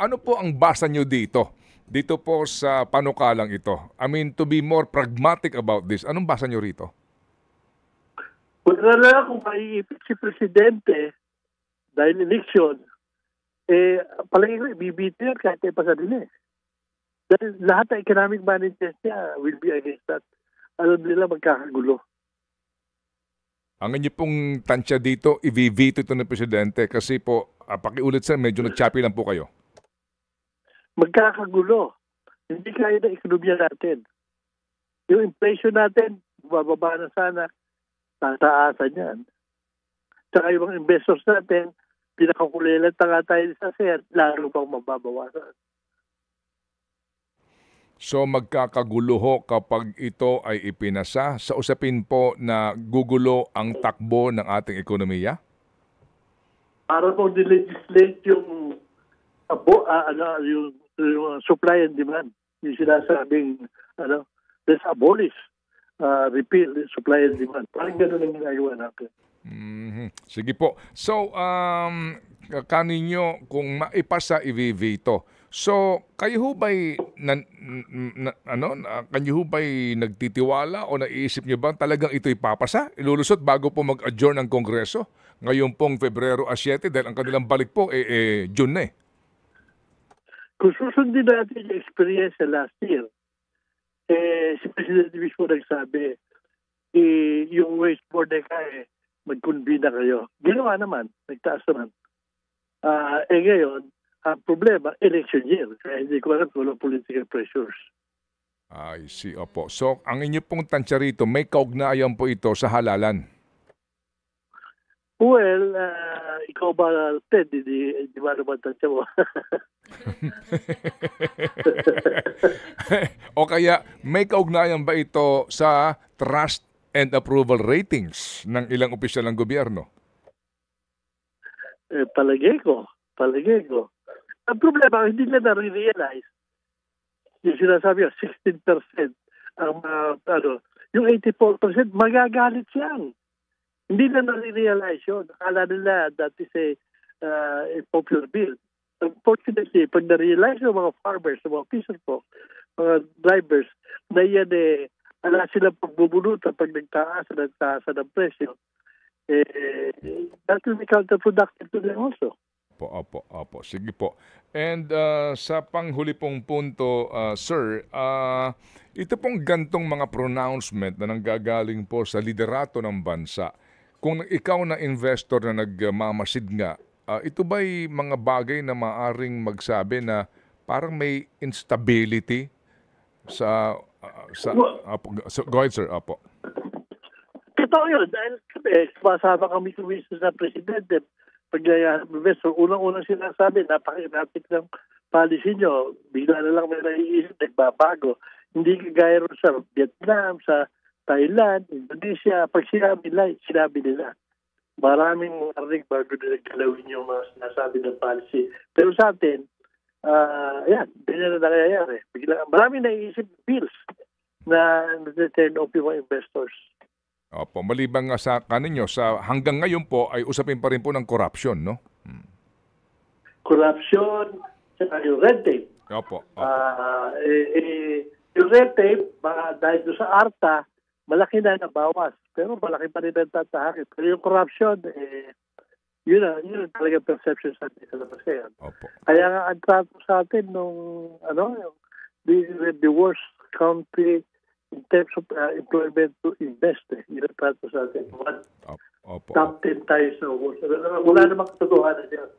ano po ang basa nyo dito? Dito po sa panukalang ito. I mean, to be more pragmatic about this, anong basa nyo rito? Wala na kung maiipit si Presidente dahil election, palagi ko, ibibito yan kahit ay pasadili. Dahil lahat ng economic managers niya will be against that. Alam nila magkakagulo. Ang inyo pong tansya dito, i-veto ito ng Presidente kasi po, pakiulit sir, medyo nag-choppy lang po kayo. Magkakagulo. Hindi kaya na ekonomiya natin. Yung inflation natin, bababa na sana, tataasan yan. Tsaka yung mga investors natin, pinakakulilan tanga tayo sa share, lalo pang mababawasan. So magkakagulo ho kapag ito ay ipinasa sa usapin po na gugulo ang takbo ng ating ekonomiya? Para po dilegislate yung supply and demand. Yung sinasabing, let's abolish, repeal supply and demand. Parang gano'n ang ginagawa natin. Sige po. So, kaninyo kung maipasa i-veto. So, kayo ho ba'y nagtitiwala o naisip niyo ba talagang ito ipapasa? Ilulusot bago po mag-adjourn ng Kongreso? Ngayon pong Pebrero 7 dahil ang kanilang balik po June na eh. Kung susundin natin yung experience last year, si President mismo nagsabi, yung waste board mag-convene na kayo. Ginawa naman, nagtaas naman. Ngayon, ang problema, election year. Kaya hindi ko alam kung political pressures. I see, opo. So, ang inyo pong tansya rito, may kaugnayan po ito sa halalan? Well, ikaw ba, Ted, di ba naman tansya mo? O kaya, may kaugnayan ba ito sa trust and approval ratings ng ilang opisyal ng gobyerno? Palagay ko. Ang problema, hindi nila na-realize. Yung sinasabi 16%, yung 84%, magagalit siyang. Hindi na na-realize yun. Akala nila that is a popular bill. Unfortunately, pag na-realize yung mga farmers, yung mga fisherfolk, mga drivers, na yan ala silang pagbubunutan pag nagtaasa ng presyo, that will be counterproductive to them also. Opo. Sige po. And sa panghuli pong punto, sir, ito pong gantong mga pronouncement na nanggagaling po sa liderato ng bansa, kung ikaw na investor na nagmamasid nga, ito ba'y mga bagay na maaring magsabi na parang may instability sa go ahead, sir. Opo. Totoo yun. Dahil sumasama kami kumisan sa Presidente. Pag investor, unang-unang sinasabi, napaka-inatik ng policy nyo. Bigla na lang may naiisip, nagbabago. Hindi kagaya rin sa Vietnam, sa Thailand, Indonesia. Pag sinabi nila, maraming maraming bago na nagkalawin yung mga sinasabi ng policy. Pero sa atin, ganyan na nangyayari. Maraming naiisip bills na turn off yung mga investors. Opo, maliban nga sa kaninyo, hanggang ngayon po ay usapin pa rin po ng corruption, no? Corruption, saka yung red tape. Opo. Yung red tape, dahil doon sa ARTA, malaki na nabawas. Pero malaki pa rin ang tatahakin. Pero yung corruption, yun talaga perception sa atin sa labas ngayon. Opo. Kaya nga ang trato sa atin the worst country in terms of employment to invest. Yun ang trato sa atin. Opo. Top 10 tayo sa worst. Wala namang katotohanan yan.